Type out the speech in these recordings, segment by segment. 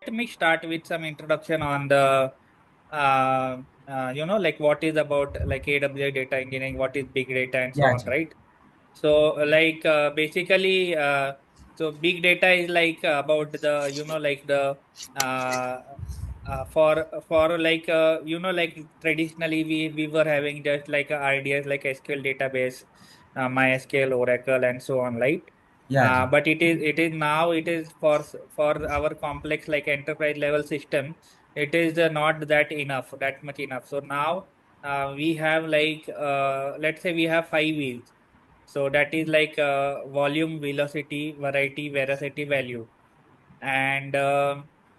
let me start with some introduction on the like what is about like AWS data engineering, what is big data and so Yeah, on, right? So like basically so big data is like about the like the uh, for like like traditionally we were having just like ideas like SQL database, MySQL, Oracle and so on, right? yeah, But it is now it is for our complex like enterprise level system, it is not that much enough. So now we have like let's say we have five wheels. So that is like volume, velocity, variety, veracity, value. And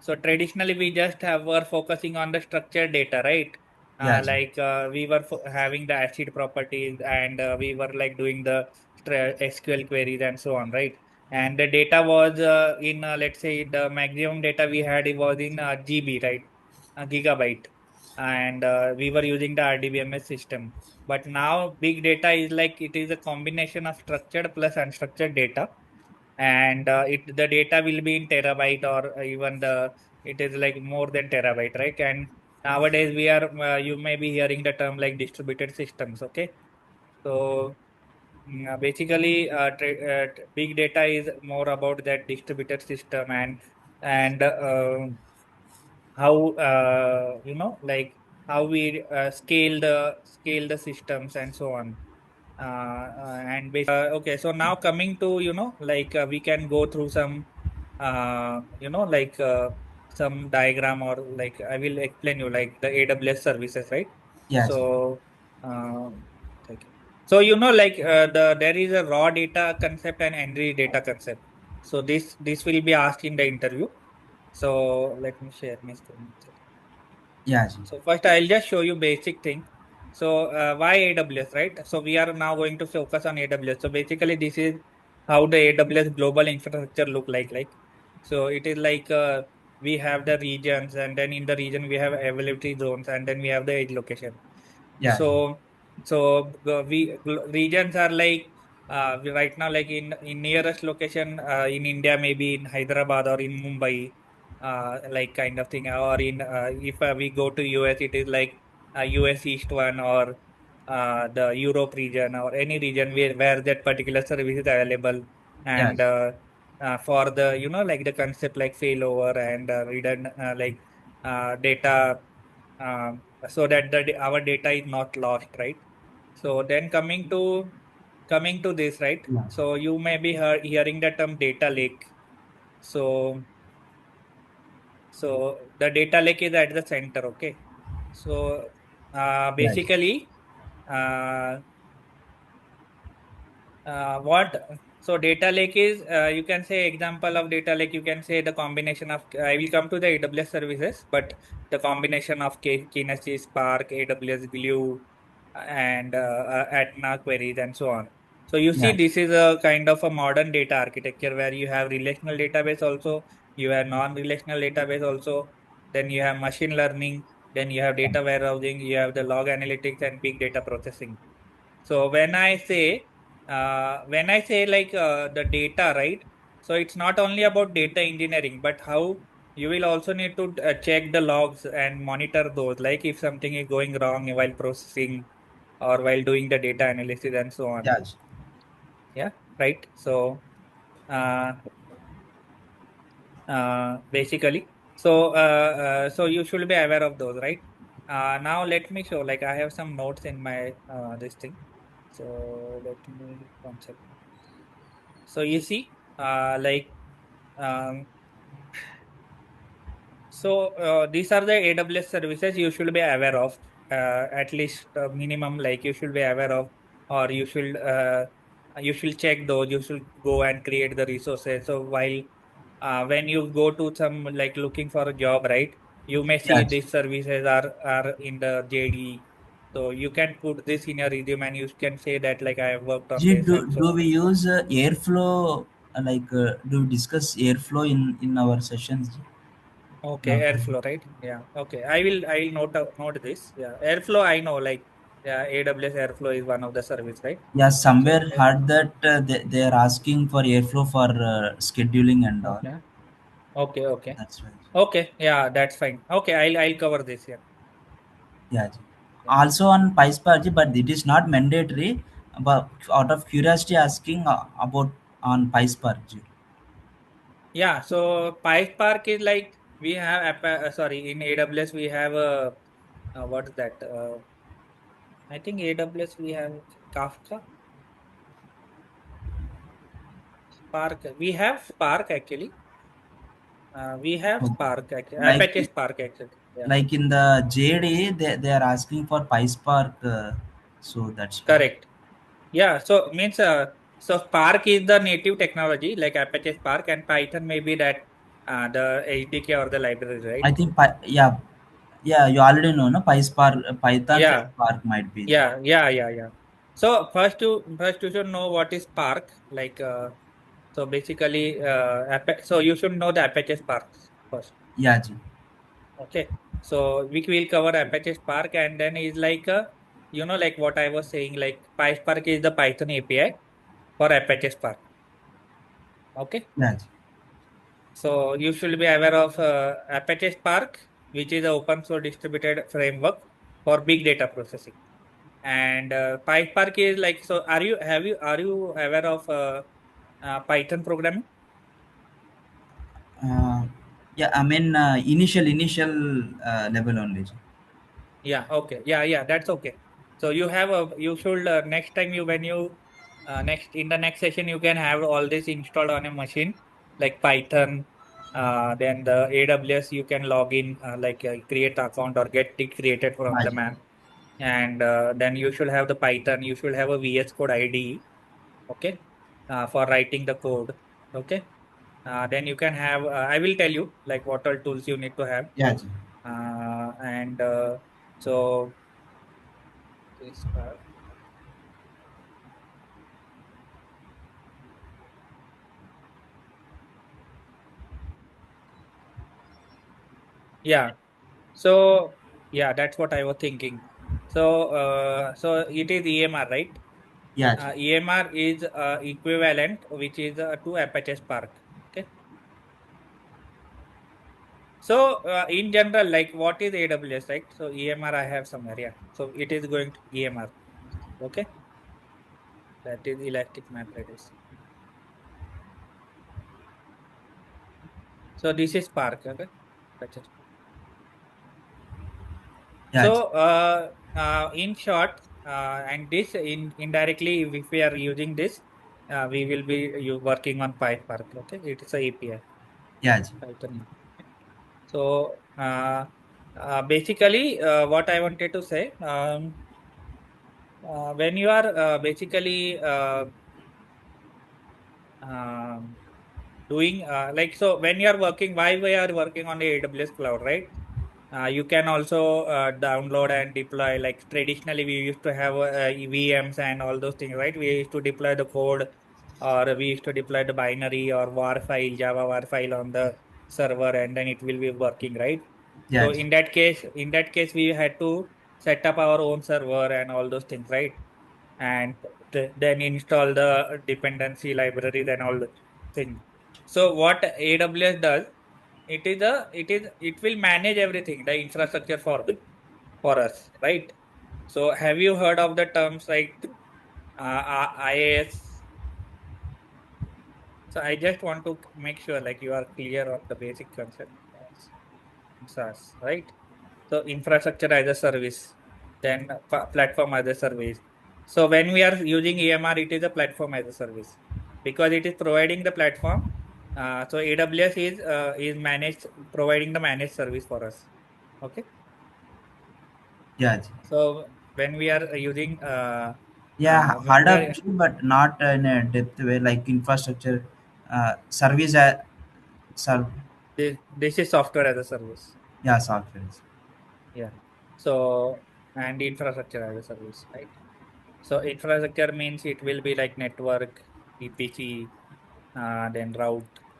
so traditionally we just were focusing on the structured data, right? yeah, Like we were having the acid properties, and we were like doing the SQL queries and so on, right? And the data was in let's say the maximum data we had, it was in GB, right? Gigabyte. And we were using the RDBMS system. But now big data is like it is a combination of structured plus unstructured data, and the data will be in terabyte, or even the it is like more than terabyte, right? And nowadays we are you may be hearing the term like distributed systems. Okay, so basically big data is more about that distributed system, and how like how we scale the systems and so on. And okay, so now coming to like we can go through some like some diagram, or like I will explain you like the AWS services, right? yeah, So okay. So like there is a raw data concept and enriched data concept. So this will be asked in the interview. So let me share my screen. yeah, So first I'll just show you basic thing. So why AWS, right? So we are now going to focus on AWS. So basically this is how the AWS global infrastructure look like. So it is like we have the regions, and then in the region we have availability zones, and then we have the edge location. yeah, So, regions are like right now, like in nearest location in India, maybe in Hyderabad or in Mumbai, like kind of thing. Or in if we go to US, it is like US East one, or the Europe region, or any region where that particular service is available. yeah, And for the like the concept like failover and redundant like data. So that our data is not lost, right? So then coming to this, right? yeah, So you may be hearing the term data lake. So the data lake is at the center. Okay, so yeah, basically uh, what so data lake is, you can say example of data lake, you can say the combination of, I will come to the AWS services, but the combination of Kinesis, Spark, AWS Glue, and Atna queries and so on. So you see yeah, this is a kind of a modern data architecture where you have relational database also, you have non-relational database also, then you have machine learning, then you have data warehousing, you have the log analytics and big data processing. So when I say like the data, right? So it's not only about data engineering, but how you will also need to check the logs and monitor those, like if something is going wrong while processing or while doing the data analysis and so on. yeah, Yeah, right. So uh, basically, so you should be aware of those, right? Now let me show. Like I have some notes in my this thing. So let me one second. So you see, like, um, so these are the AWS services you should be aware of, at least minimum, like you should be aware of, or you should check those. You should go and create the resources. So while when you go to some like looking for a job, right? You may see yeah. these services are in the JD. So you can put this in your resume, and you can say that like I have worked on this and so Do on. we use airflow? Do we discuss airflow in our sessions? Okay, No. Airflow, right? Yeah. Okay. I will note this. Yeah. Airflow, I know, like, yeah, AWS Airflow is one of the service, right? Yeah, So somewhere heard that they are asking for airflow for scheduling and all. okay. Okay, okay. That's right. Okay, yeah, that's fine. Okay, I'll cover this here. Yeah, Ji. Yeah. Also on PySpark, but it is not mandatory. But out of curiosity, asking about on PySpark. Ji. Yeah, so PySpark is like we have sorry, in AWS we have what is that? I think AWS we have Kafka, Spark. We have Spark actually. We have Okay. Spark actually. Like Apache Spark actually. Yeah, like in the JD, they are asking for PySpark. So that's why. correct. Yeah, so means so Spark is the native technology like Apache Spark, and Python may be that the SDK or the library, I right? think yeah, yeah. You already know, no PySpark, Python plus Yeah, Spark might be there. yeah. So first you should know what is Spark. Like so basically so you should know the Apache Spark first. Yeah, Ji. Okay. So we will cover Apache Spark, and then is like like what I was saying, like PySpark is the Python API for Apache Spark. Okay. Yeah, Ji. So you should be aware of Apache Spark, which is an open source distributed framework for big data processing. And PySpark is like, so are you aware of Python programming? Uh, yeah, I mean initial level only. Ji. Yeah, okay. Yeah, that's okay. So you should next time you when you next in the next session you can have all this installed on a machine like Python. Then the AWS you can log in like create account or get it created from Yeah, the Ji. man. And then you should have the Python. You should have a VS Code IDE. Okay, for writing the code. Okay. Then you can have. I will tell you like what all tools you need to have. Yeah, Ji. And so this yeah. So yeah, that's what I was thinking. So so it is EMR, right? Yeah, Ji. EMR is equivalent, which is to Apache Spark. Okay. So in general, like what is AWS, right? So EMR I have somewhere. Yeah. So it is going to EMR. Okay. That is Elastic Mapreduce. So this is Spark. Okay. Apache Spark. Yeah, Ji. So, in short, and this indirectly, if we are using this, we will be working on PySpark. Okay, it is a API, Yeah, Ji. Python. So, basically, what I wanted to say, when you are basically um, doing like so, when you are working, why we are working on the AWS cloud, right? You can also download and deploy. Like traditionally, we used to have VMs and all those things, right? We used to deploy the code, or we used to deploy the binary or war file, Java war file on the server, and then it will be working, right? Yeah, So Ji. in that case, we had to set up our own server and all those things, right? And then install the dependency libraries and all the things. So what AWS does, it will manage everything, the infrastructure for us, right? So have you heard of the terms like IaaS? So I just want to make sure like you are clear on the basic concept of SaaS, right? So infrastructure as a service, then platform as a service. So when we are using EMR, it is a platform as a service because it is providing the platform. So AWS is managed providing the managed service for us. Okay. Yeah, Ji. So when we are using Yeah, when heard we of are Ji, but not in a depth way like infrastructure, service, this is software as a service. yeah, software. Yeah. So and infrastructure as a service, right? So infrastructure means it will be like network, EPC, then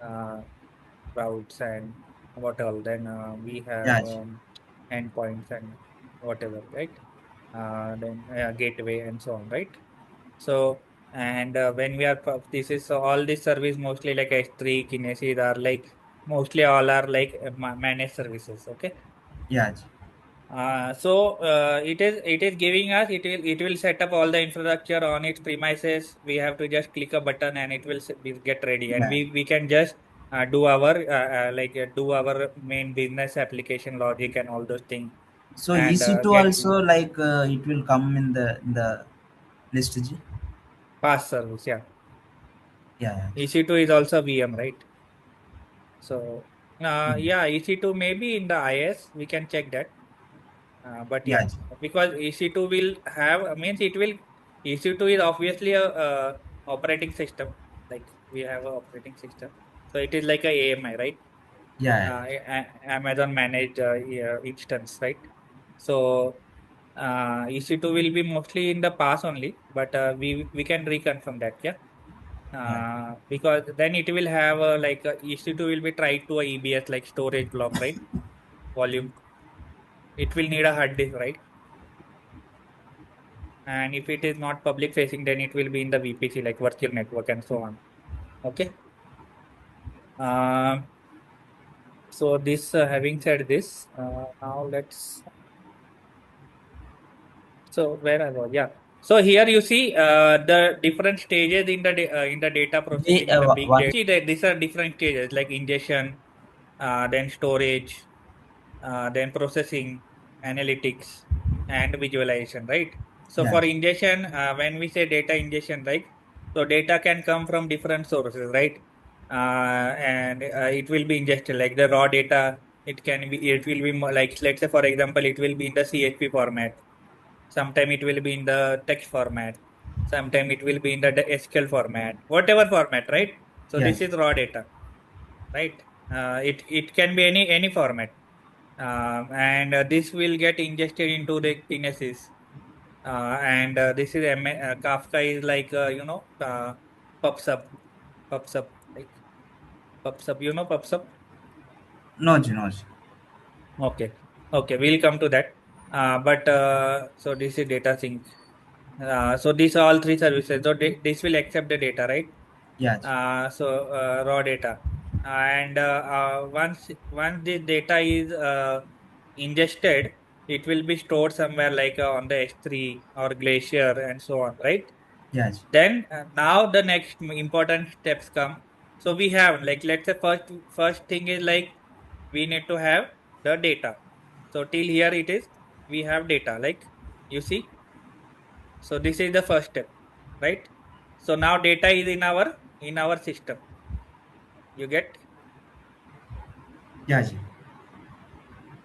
uh, routes and what all. Then we have Yeah, Ji. endpoints and whatever, right? Then gateway and so on, right? So and when we are this is so all this service mostly like S3 Kinesis are like Mostly all are like managed services. Okay. Yeah, ji. It is giving us, it will set up all the infrastructure on its premises. We have to just click a button and it will get ready, and Yeah. we can just do our main business application logic and all those things, So and EC2 get also like it will come in the list, ji. fast service. Yeah, Yeah, yeah, ji. EC2 is also VM, right? So Hmm. yeah, EC2 maybe in the IS we can check that. But Yeah, yeah, ji. because EC2 will have, means it will, EC2 is obviously a operating system. Like we have a operating system. So it is like a AMI, right? Yeah, Amazon managed yeah, instance, right? So EC2 will be mostly in the past only, but we can reconfirm that, yeah. yeah, Because then it will have EC2 will be tied to a EBS like storage block, right? Volume. It will need a hard disk, right? And if it is not public facing, then it will be in the VPC, like virtual network and so on. Okay. Uh, so this, having said this, now let's, so where I was, yeah. So here you see the different stages in the in the data yeah. processing in the big One. data. See that these are different stages like ingestion, then storage, then processing, analytics, and visualization, right? So Yeah, for ingestion, when we say data ingestion, right? So data can come from different sources, right? And it will be ingested like the raw data. It will be like, let's say, for example, it will be in the CSV format. Sometime it will be in the text format. Sometime it will be in the SQL format, whatever format, right? So yeah, this is raw data, right? It can be any format, and this will get ingested into the Kinesis. And this is Kafka is like PubSub, PubSub, like PubSub. You know PubSub? no, ji, no, ji. Okay, okay, we'll come to that. But so this is data sync. So these are all three services. So this will accept the data, right? Yeah, ji. Raw data, and once this data is ingested, it will be stored somewhere like on the S3 or Glacier and so on, right? Yeah, ji. Then now the next important steps come. So we have, like, let's say, first thing is like we need to have the data. So till here it is, we have data, like you see. So this is the first step, right? So now data is in our system. You get. Yeah, ji.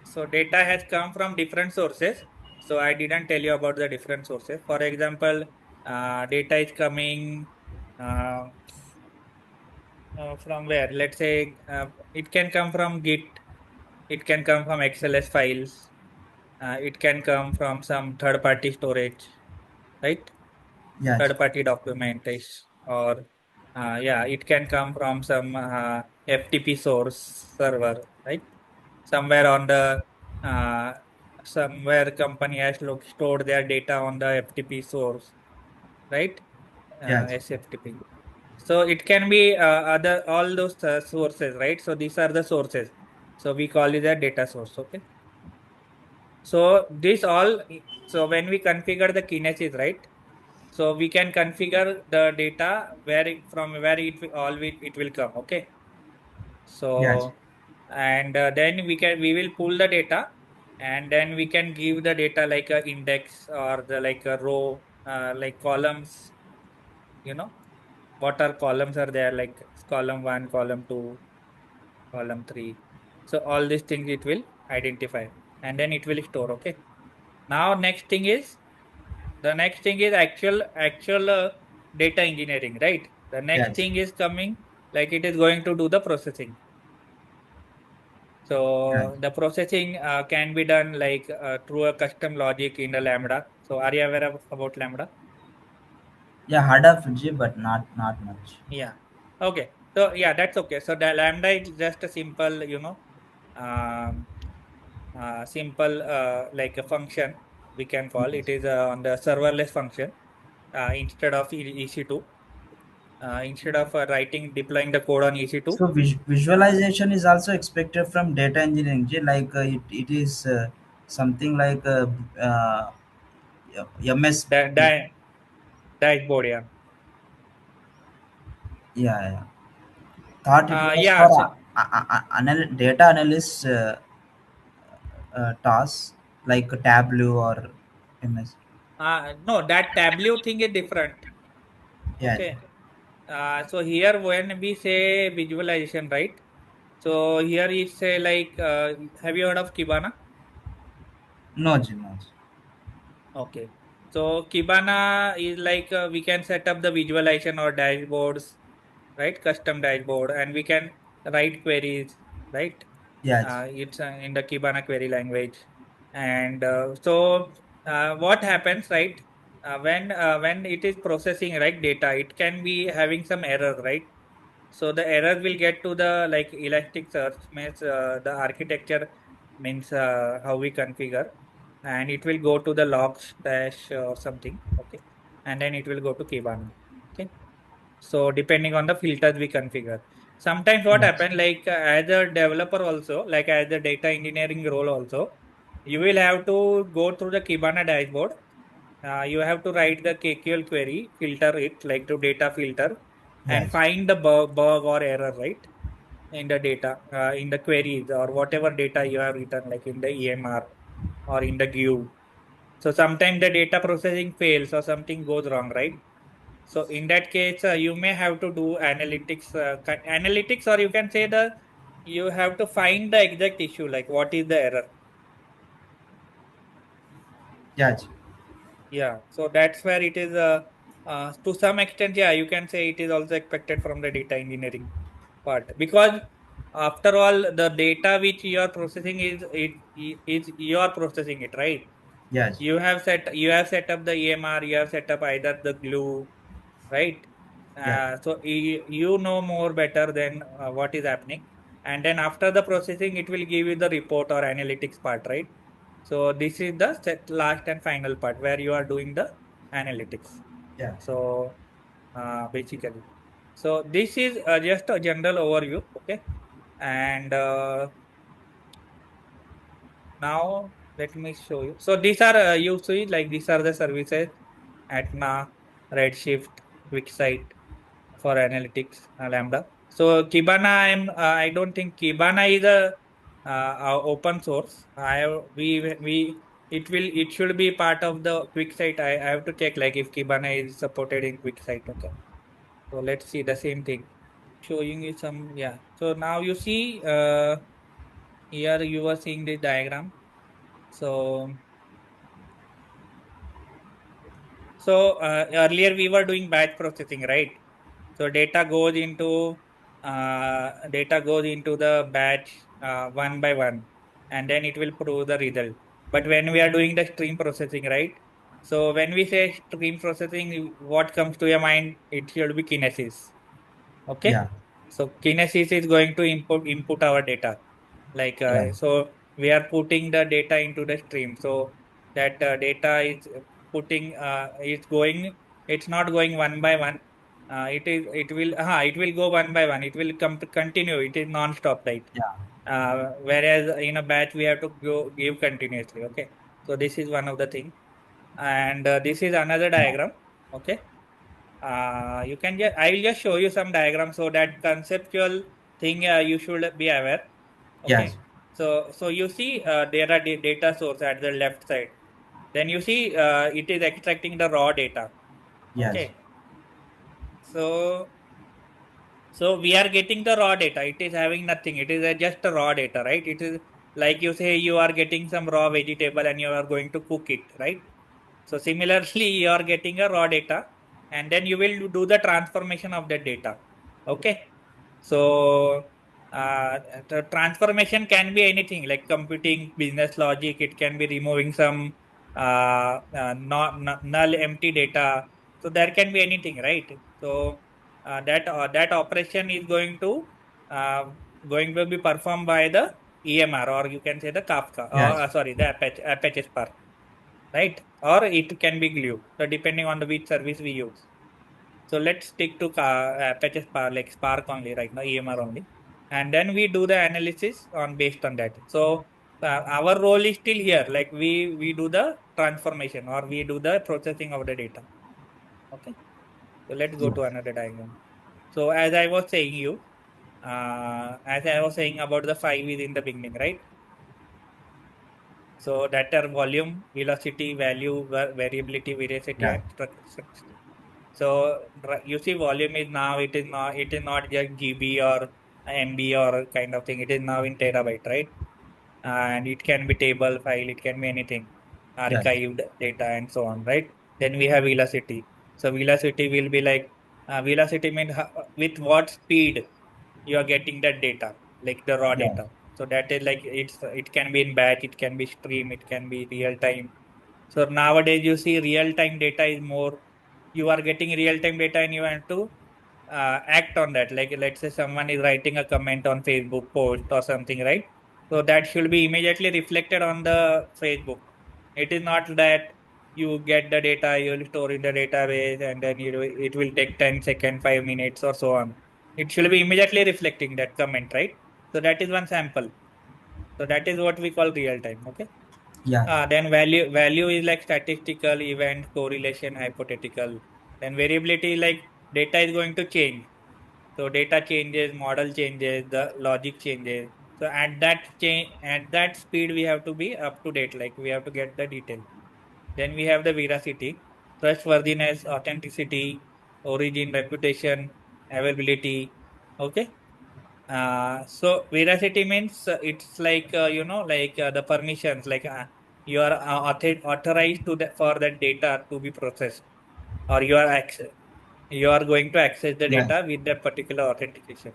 So data has come from different sources. So I didn't tell you about the different sources. For example, data is coming uh, from where? Let's say it can come from Git. It can come from XLS files. It can come from some third-party storage, right? Yeah, ji. Third-party documentation, or yeah, it can come from some FTP source server, right? Somewhere on the uh, somewhere company has stored their data on the FTP source, right? Yeah, ji. SFTP. So it can be other all those sources, right? So these are the sources. So we call it a data source. Okay. So this all. So when we configure the Kinesis, right? So we can configure the data from where it will come. Okay. Yeah, ji. So and then we will pull the data, and then we can give the data like a index or the like a row, like columns. You know what are columns are there, like column 1, column 2, column 3. So all these things it will identify, and then it will store. Okay. Now next thing is actual data engineering, right? The Yeah, next ji. thing is coming, like it is going to do the processing. Yeah, So ji. the processing can be done like through a custom logic in the Lambda. So are you aware about Lambda? Yeah, heard of ji, but not much. Yeah. Okay. So yeah, that's okay. So the Lambda is just a simple, um, simple like a function we can call. Yes. It is on the serverless function instead of EC2. instead of writing deploying the code on EC2. So visualization is also expected from data engineering. Like it is something like MS. Da, da, Dashboard, yeah. Yeah, yeah. Thought it was Yeah. for So data analyst tasks like Tableau or MS. no, that Tableau thing is different. Yeah. Okay. So here when we say visualization, right? So here it say like, have you heard of Kibana? No, Ji, no. Ji. Okay. So Kibana is like we can set up the visualization or dashboards, right? Custom dashboard, and we can write queries, right? Yeah. Ji. It's in the Kibana query language. And what happens, right? When it is processing, right, data, it can be having some error, right? So the error will get to the like Elasticsearch means the architecture means how we configure, and it will go to the logs dash or something. Okay, and then it will go to Kibana. Okay, so depending on the filters we configure. Sometimes what Yes. happen like as a developer also, like as a data engineering role also, you will have to go through the Kibana dashboard. You have to write the KQL query, filter it like to data filter, and Yes. find the bug or error, right, in the data, in the queries or whatever data you have written, like in the EMR or in the GUE. So sometimes the data processing fails or something goes wrong, right? So in that case, you may have to do analytics, or you can say you have to find the exact issue, like what is the error. Yeah. Ji. Yeah, so that's where it is. To some extent, yeah, you can say it is also expected from the data engineering part, because after all, the data which you are processing is you are processing it, right? Yes. You have set up the EMR, you have set up either the glue, right? Yeah. So you know more better than what is happening, and then after the processing, it will give you the report or analytics part, right? So this is the last and final part where you are doing the analytics. Yeah. So basically, so this is just a general overview, okay? And now let me show you. So these are you see like these are the services: Atma, Redshift, QuickSight for analytics, Lambda. So Kibana, I don't think Kibana is a open source. It should be part of the QuickSight. I have to check like if Kibana is supported in QuickSight. Okay. So let's see the same thing. Showing you some, yeah. So now you see here you are seeing the diagram. So earlier we were doing batch processing, right? So data goes into the batch one by one, and then it will prove the result. But when we are doing the stream processing, right? So when we say stream processing, what comes to your mind? It should be kinesis. Okay. Yeah. So kinesis is going to input our data. Like Yeah. so we are putting the data into the stream. So that data is putting is going. It's not going one by one. It will go one by one. It will continue. It is non-stop, right? Yeah. Whereas in a batch we have to go give continuously. Okay. So this is one of the thing, and this is another Yeah. diagram. Okay. You can just I will just show you some diagrams so that conceptual thing you should be aware. Yes. Okay. So you see there are data source at the left side. Then you see it is extracting the raw data. Yes. Okay. So so we are getting the raw data. It is having nothing. It is just a raw data, right? It is like you say you are getting some raw vegetable and you are going to cook it, right? So similarly, you are getting a raw data, and then you will do the transformation of that data. Okay. So the transformation can be anything like computing, business logic. It can be removing some null empty data. So there can be anything, right? So that operation is uh, going to be performed by the EMR, or you can say the Kafka, or Yes. sorry, the Apache Spark, right? Or it can be Glue, so depending on the which service we use. So let's stick to Apache Spark, like Spark only right now, EMR only. And then we do the analysis on based on that. So our role is still here. Like we do the transformation or we do the processing of the data. Okay. So let's go Yes. to another diagram. So as I was saying as I was saying about the five is in the beginning, right? So that are volume, velocity, value, variability, veracity, Yeah. and structure. So you see, volume is now it is not just GB or MB or kind of thing. It is now in terabyte, right? And it can be table file, it can be anything, Yes. archived data and so on, right? Then we have velocity. So velocity will be like velocity means with what speed you are getting that data, like the raw Yeah. data. So that is like it can be in batch, it can be stream, it can be real time. So nowadays you see real time data is more. You are getting real time data and you have to act on that. Like let's say someone is writing a comment on Facebook post or something, right? So that should be immediately reflected on the Facebook. It is not that you get the data, you will store in the database, and then it will take 10 seconds, 5 minutes, or so on. It should be immediately reflecting that comment, right? So that is one sample. So that is what we call real time. Okay. Yeah. Then value is like statistical, event, correlation, hypothetical. Then variability like data is going to change. So data changes, model changes, the logic changes. So at that speed, we have to be up to date. Like we have to get the detail. Then we have the veracity, trustworthiness, authenticity, origin, reputation, availability. Okay. So veracity means it's like like the permissions, like you are authorized to for that data to be processed, or you are going to access the Yeah. data with that particular authentication.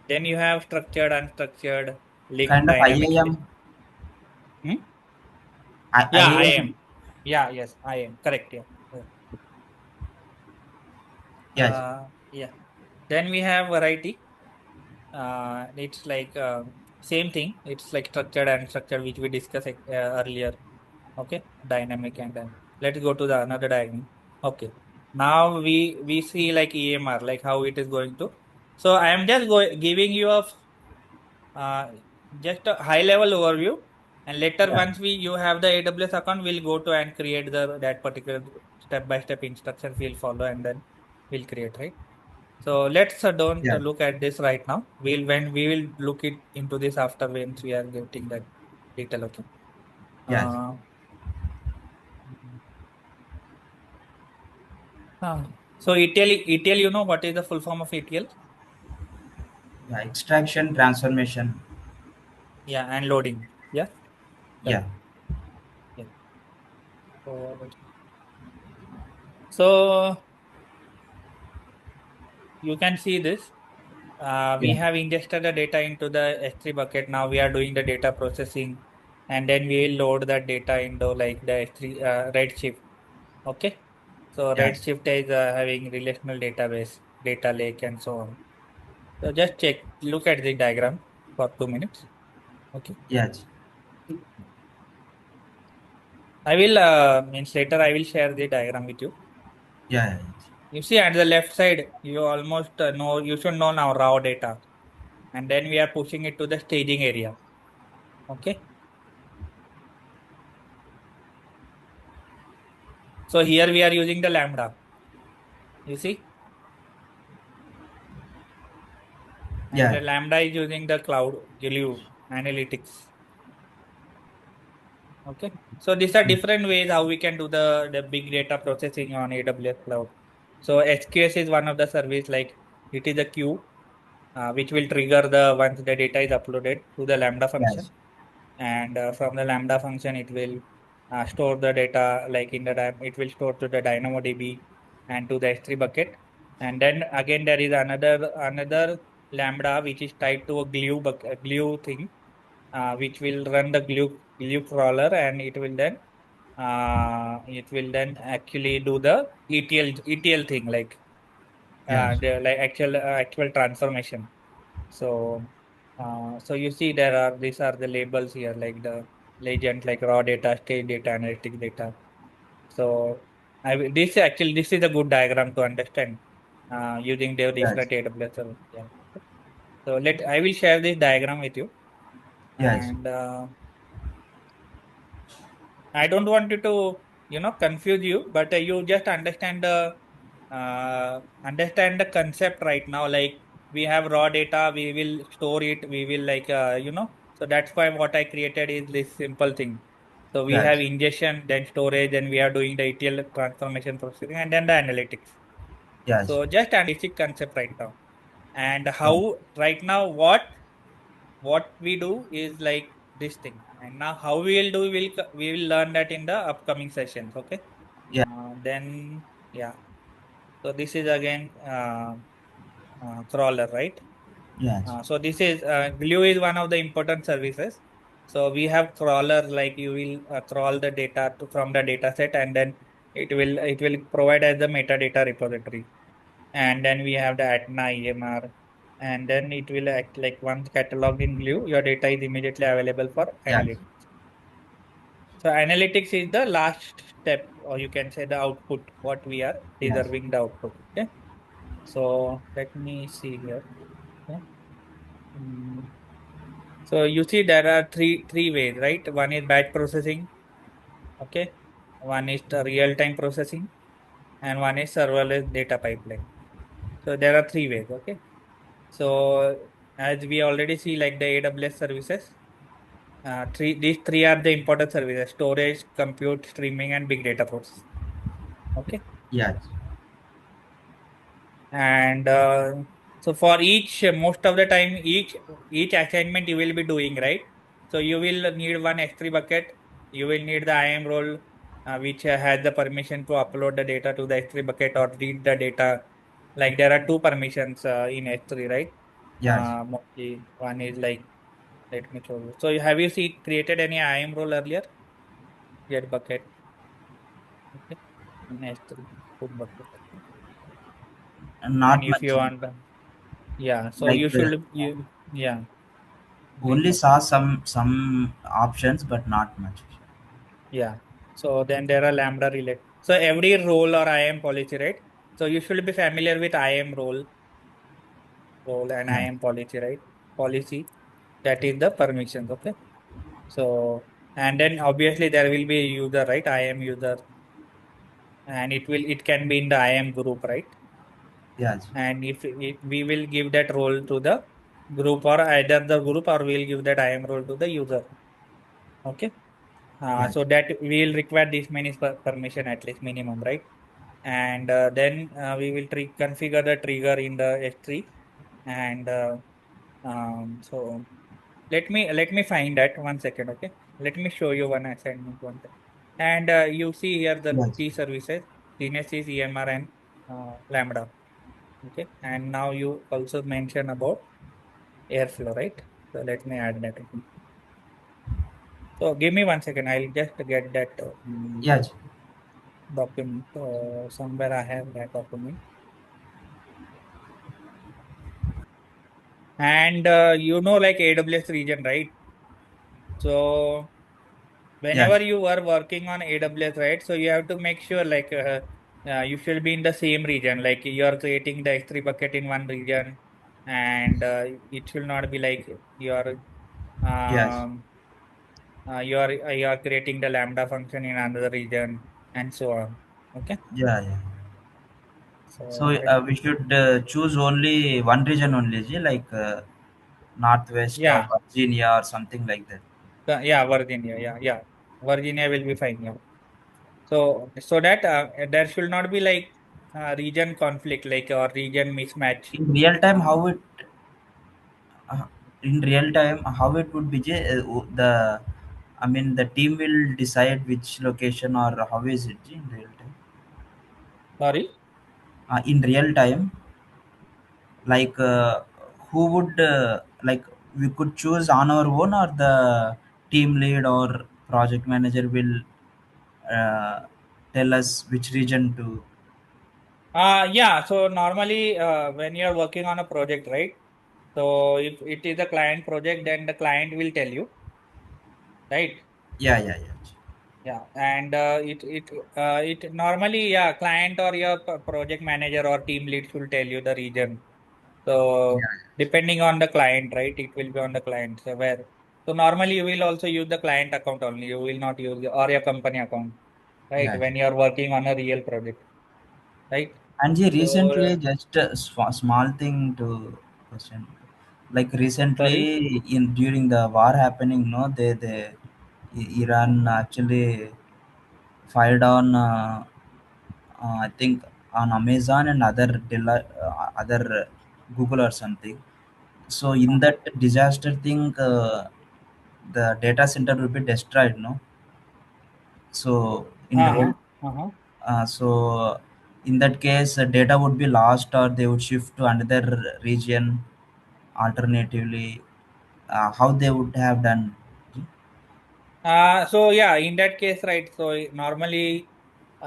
Then you have structured, unstructured, linked, Kind of dynamic. IAM. Hmm? Yeah, I IAM. am. Yeah, yes, I am. Correct. Yeah. Yes. Yeah. Then we have variety. It's like same thing. It's like structured and structured, which we discussed earlier. Okay, dynamic and then let's go to the another diagram. Okay, now we see like EMR, like how it is going to. So I am just giving you a uh, just a high level overview, and later Yeah. once you have the AWS account, we'll go to and create the that particular step by step instructions we'll follow, and then we'll create, right. So let's don't Yes. look at this right now. When we will look it into this after once we are getting that detail. Okay. Yes. Uh, uh, so ETL, you know what is the full form of ETL? Yeah. Extraction transformation. Yeah, and loading. Yeah, Yeah. correct. Yeah. So you can see this. We Yeah. have ingested the data into the S3 bucket. Now we are doing the data processing, and then we will load that data into like the S3 Redshift. Okay. So Yes. Redshift is having relational database, data lake, and so on. So just look at the diagram for 2 minutes. Okay. Yes. I will means later I will share the diagram with you. Yeah. You see at the left side, you almost know you should know now raw data, and then we are pushing it to the staging area. Okay. So here we are using the lambda. You see, and Yeah. the lambda is using the cloud glue analytics. Okay. So these are different ways how we can do the big data processing on AWS cloud. So SQS is one of the service, like it is a queue which will trigger the once the data is uploaded to the lambda function, Yes. and from the lambda function it will store the data like in the it will store to the DynamoDB and to the S3 bucket, and then again there is another lambda which is tied to a glue thing, which will run the glue crawler, and it will then actually do the ETL thing, like Yes. the like actual transformation. So so you see these are the labels here, like the legend, like raw data, stage data, analytic data. So this is a good diagram to understand. using the Yes. different AWS services. Yeah. So I will share this diagram with you, Yes. and I don't want you to, confuse you, but you just understand the concept right now. Like we have raw data, we will store it, we will so that's why what I created is this simple thing. So we have Yes. ingestion, then storage, then we are doing the ETL transformation processing, and then the analytics. Yes. So just basic concept right now. And Yeah. how right now what we do is like this thing, and now how we will do we will learn that in the upcoming sessions. Okay. Yeah. Then yeah. So this is again crawler, right? Yes. So this is Glue is one of the important services. So we have crawler, like you will crawl the data from the data set, and then it will provide as the metadata repository. And then we have the Atna EMR, and then it will act like once cataloged in Glue, your data is immediately available for Yes. analytics. So analytics is the last step, or you can say the output, what we are Yes. deserving the output. Okay. So let me see here. Okay. Mm. So you see there are three ways, right? One is batch processing. Okay. One is the real-time processing, and one is serverless data pipeline. So there are three ways. Okay. So as we already see, like the AWS services, these three are the important services: storage, compute, streaming, and big data process. Okay. Yes. And so for each, most of the time, each assignment you will be doing, right? So you will need one S3 bucket. You will need the IAM role, which has the permission to upload the data to the S3 bucket or read the data. Like there are two permissions in S3, right? Yes. Mostly one is like, let me show you. So have you created any IAM role earlier? Get bucket. Okay. In S3, put bucket. And Not if much. you want, yeah. So Like yeah. Bring only up. saw some options, but not much. Yeah. So then there are lambda relate. So every role or IAM policy, right? So you should be familiar with IAM role and Yeah. IAM policy, right? Policy, that is the permissions. Okay. So and then obviously there will be a user, right? IAM user, and it can be in the IAM group, right? Yes. And if we will give that role to the group, or either the group, or we'll give that IAM role to the user. Okay. Yes. So that we will require this many permission, at least minimum, right? And then we will configure the trigger in the S3. And so let me find that 1 second. Okay. Let me show you one assignment, one second. And you see here the Yes. key services: Genesis, EMR, and Lambda. Okay. And now you also mention about Airflow, right? So let me add that. So give me 1 second. I'll just get that Yes. document. Somewhere I have that document. And like AWS region, right? So Yes. whenever you are working on AWS, right? So you have to make sure like you should be in the same region. Like you are creating the S3 bucket in one region, and it should not be like Yes. um, you are creating the Lambda function in another region, and so on. Okay. Yeah. Yeah. So So let we me. should choose only one region only, ji, like Northwest or Yeah. Virginia or something like that. Yeah, Virginia. Yeah, yeah. Virginia will be fine. Yeah. So that there should not be like region conflict, like, or region mismatch. In real time, Uh, uh, in real time how it would be, ji, the I mean the team will decide which location or how is it, ji, in real time. Sorry. In real time, like who would like we could choose on our own, or the team lead or project manager will uh, tell us which region to. Yeah. So normally, when you are working on a project, right? So if it is a client project, then the client will tell you, right? Yeah, yeah, yeah. Yeah, and it normally, yeah, client or your project manager or team lead will tell you the region. So Yeah. depending on the client, right? It will be on the client. So where, so normally you will also use the client account only. You will not use or your company account, right? Yeah. When you are working on a real project, right? And yeah, So recently, just a small thing to question. Like sorry. recently, in during the war happening, no, they Iran actually fired on I think on Amazon and other Google or something. So in Uh-huh. that disaster thing, the data center will be destroyed. No, so in real, Uh-huh. Uh-huh. so in that case, data would be lost or they would shift to another region. Alternatively, how they would have done. So yeah, in that case, right? So normally,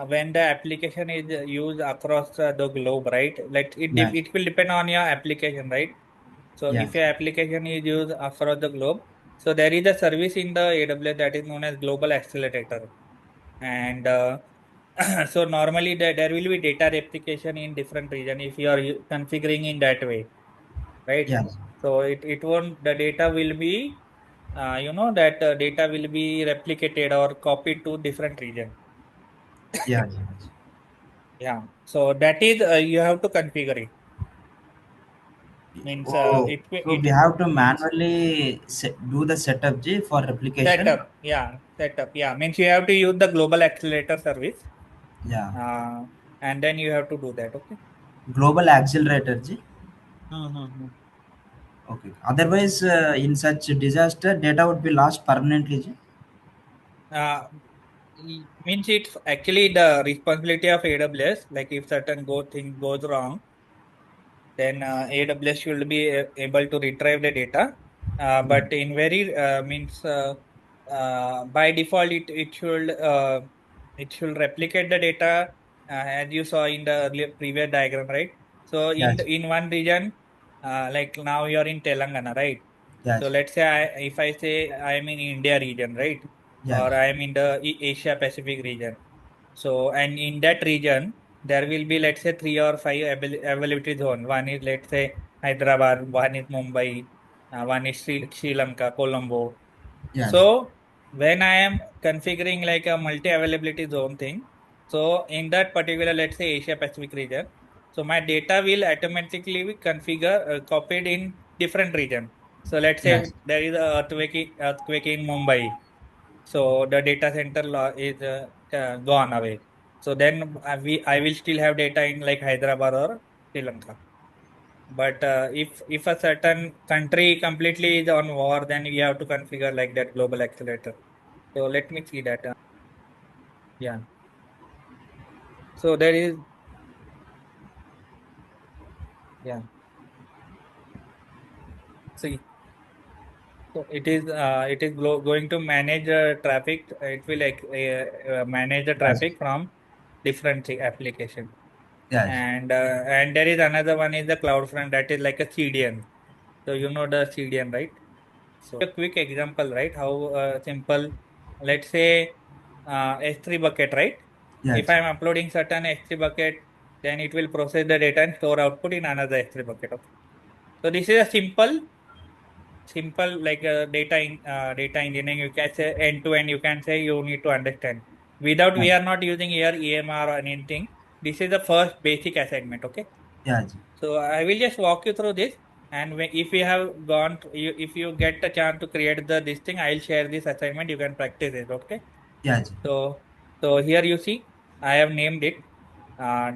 when the application is used across the globe, right? Like Yeah, it will depend on your application, right? So yeah, if your application is used across the globe, so there is a service in the AWS that is known as Global Accelerator, and so normally there will be data replication in different region if you are configuring in that way, right? yeah, So it won't the data will be that data will be replicated or copied to different region. yeah. Yeah. So that is you have to configure it. Means Oh, it so we it have to means manually do the setup G for replication. setup. Yeah, setup. Yeah, means you have to use the global accelerator service. Yeah, Uh, and then you have to do that. Okay. global accelerator G. Mm-hmm. Okay. Otherwise, in such disaster, data would be lost permanently G. Uh, Means it's actually the responsibility of AWS. Like if certain thing goes wrong, then AWS should be able to retrieve the data. Yeah. But in very means by default it should replicate the data as you saw in the earlier previous diagram, right? So Yeah, G. in one region, like now you're in Telangana, right? Yeah, So G. let's say if I say I'm in India region, right? Yeah, Or G. I'm in the Asia Pacific region. So, and in that region, there will be, let's say, three or five availability zone. One is, let's say, Hyderabad, one is Mumbai, one is Sri Lanka, Colombo. Yeah, G. So, when I am configuring like a multi-availability zone thing, so in that particular, let's say, Asia Pacific region, so my data will automatically be copied in different region. So, let's Yeah, G. say there is a earthquake in Mumbai. So the data center law is gone away. So then I will still have data in like Hyderabad or Sri Lanka. But if a certain country completely is on war, then we have to configure like that global accelerator. So let me see that. Yeah. So there is, yeah. See, so it is going to manage traffic. It will like manage the Yeah, G. traffic from different application. Yeah, G. And there is another one is the CloudFront that is like a CDN. So you know the CDN, right? So a quick example, right? How simple. Let's say S3 bucket, right? Yeah, If G. I'm uploading certain S3 bucket, then it will process the data and store output in another S3 bucket. Okay. So this is a simple like data engineering. You can say end to end. You can say you need to understand. Without Yeah, we are not using here EMR or anything. This is the first basic assignment. Okay. yeah, G. So I will just walk you through this, and if you have if you get a chance to create this thing, I'll share this assignment. You can practice it. Okay. Yeah, G. So here you see, I have named it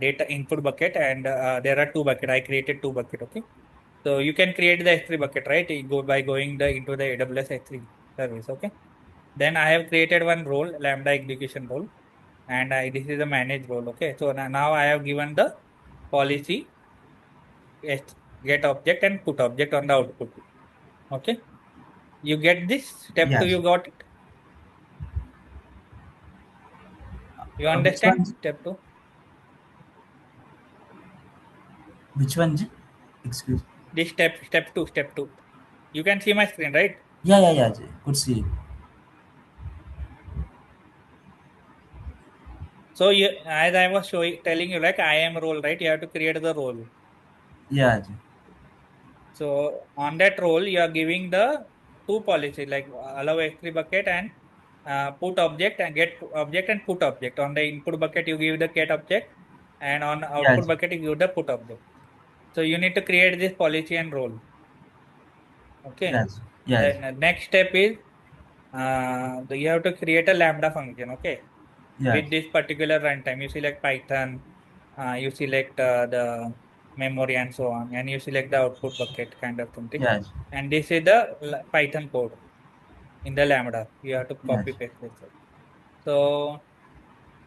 data input bucket, and there are two bucket. I created two bucket. Okay. So you can create the S3 bucket, right? You go by going into the AWS S3 service. Okay. Then I have created one role, Lambda execution role, and this is a manage role. Okay. So now I have given the policy. Yes, get object and put object on the output. Okay. You get this step two, Yeah, G. you got it. You Which understand one? G? step two? Which one? G? Excuse. This step two. You can see my screen, right? Yeah, yeah, yeah, G. Could see. So you, as I was showing, telling you, like I am role, right? You have to create the role. Yeah, Ji. So on that role, you are giving the two policies like allow S3 bucket and put object and get object and put object. On the input bucket, you give the get object, and on Yeah, output Ji. bucket, you give the put object. So you need to create this policy and role. Okay. Yeah, Ji. Yeah, Ji. Then next step is you have to create a lambda function. Okay, Yeah, with Ji. this particular runtime, you select Python, you select the memory and so on, and you select the output bucket kind of something. Yeah, Ji. And this is the Python code in the Lambda. You have to Yeah, copy Ji. paste this. So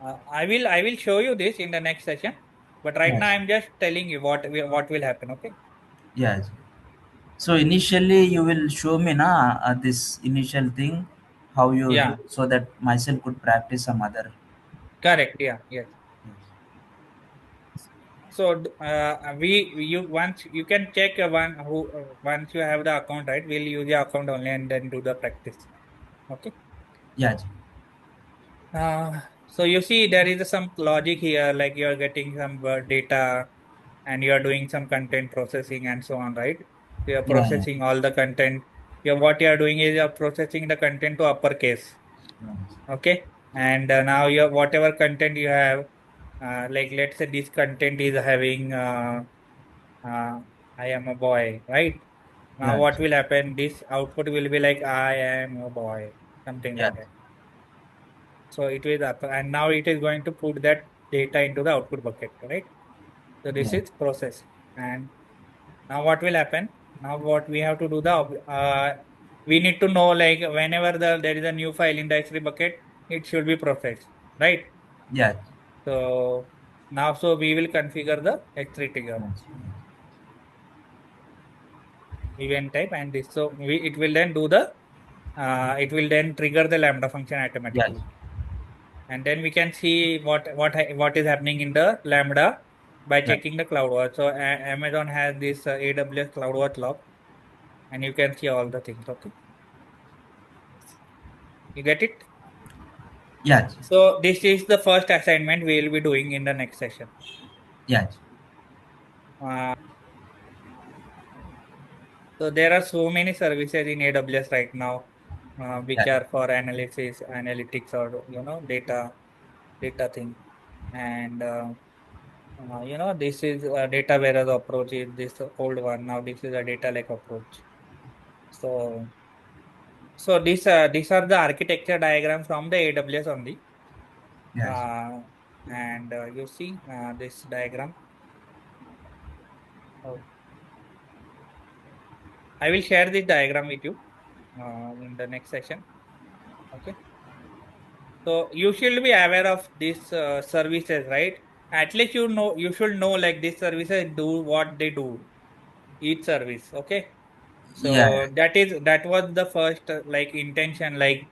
I will show you this in the next session. But right Yeah, now Ji. I'm just telling you what will happen. Okay. Yeah, Ji. So initially you will show me na this initial thing how you Yeah. do so that myself could practice some other. Correct. Yeah. Yes. So we you once you can check one who once you have the account, right, we'll use the account only and then do the practice. Okay. Yeah, Ji. So you see there is some logic here, like you are getting some data and you are doing some content processing and so on, right? You are Yeah, yeah. processing all the content. What you are doing is you are processing the content to uppercase. Yeah, Okay. And now you whatever content you have, like let's say this content is having uh, I am a boy, right? Now yeah, what will happen? This output will be like I am a boy, something yeah, like that. So it will happen, and now it is going to put that data into the output bucket, right? So this yeah, is process. And now what will happen? Now what we have to do we need to know like whenever there is a new file in the S3 bucket, it should be processed, right? yeah, So now so we will configure the S3 trigger yeah, event type and this. So it will then do the it will then trigger the Lambda function yeah, automatically. And then we can see what is happening in the Lambda by yeah, checking the CloudWatch. So Amazon has this AWS CloudWatch log, and you can see all the things. Okay, you get it. yeah, So this is the first assignment we will be doing in the next session. yeah, Uh, so there are so many services in AWS right now, which yeah, are for analysis, analytics, or data thing. And this is a data warehouse approach is this old one. Now this is a data lake approach. So these are the architecture diagram from the AWS only. yeah, Uh, and you see this diagram. Oh, I will share this diagram with you in the next session. Okay. So you should be aware of these services, right? At least you should know like these services do what they do. Each service. Okay. yeah. So that was the first like intention, like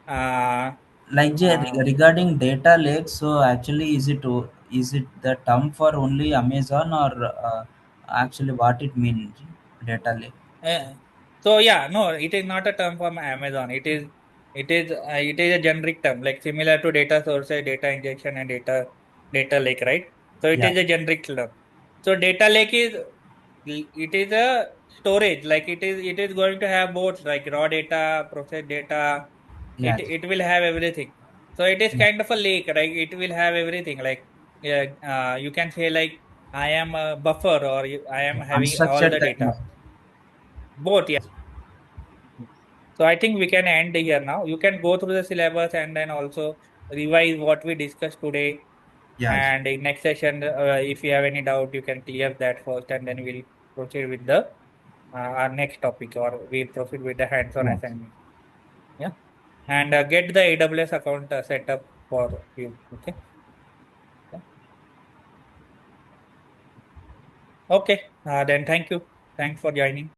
uh, Like Jay, uh, regarding data lake, so actually, is it the term for only Amazon or actually what it means data lake? uh, so yeah, no, it is not a term from Amazon. It is a generic term, like similar to data sources, data injection, and data lake, right? So it Yeah, is a generic term. So data lake is it is a storage, like it is going to have both like raw data, processed data. yeah, It will have everything. So it is yeah. kind of a lake, right? It will have everything. Like yeah, you can say like I am a buffer or I am having all Unstructured the kind data. of. Both, yeah. So I think we can end here now. You can go through the syllabus and then also revise what we discussed today. Yeah, And in next session, if you have any doubt, you can clear that first, and then we'll proceed with the our next topic, or we'll proceed with the hands-on yeah, assignment. Yeah, and get the AWS account set up for you. Okay. Yeah. Okay. Then thank you. Thanks for joining.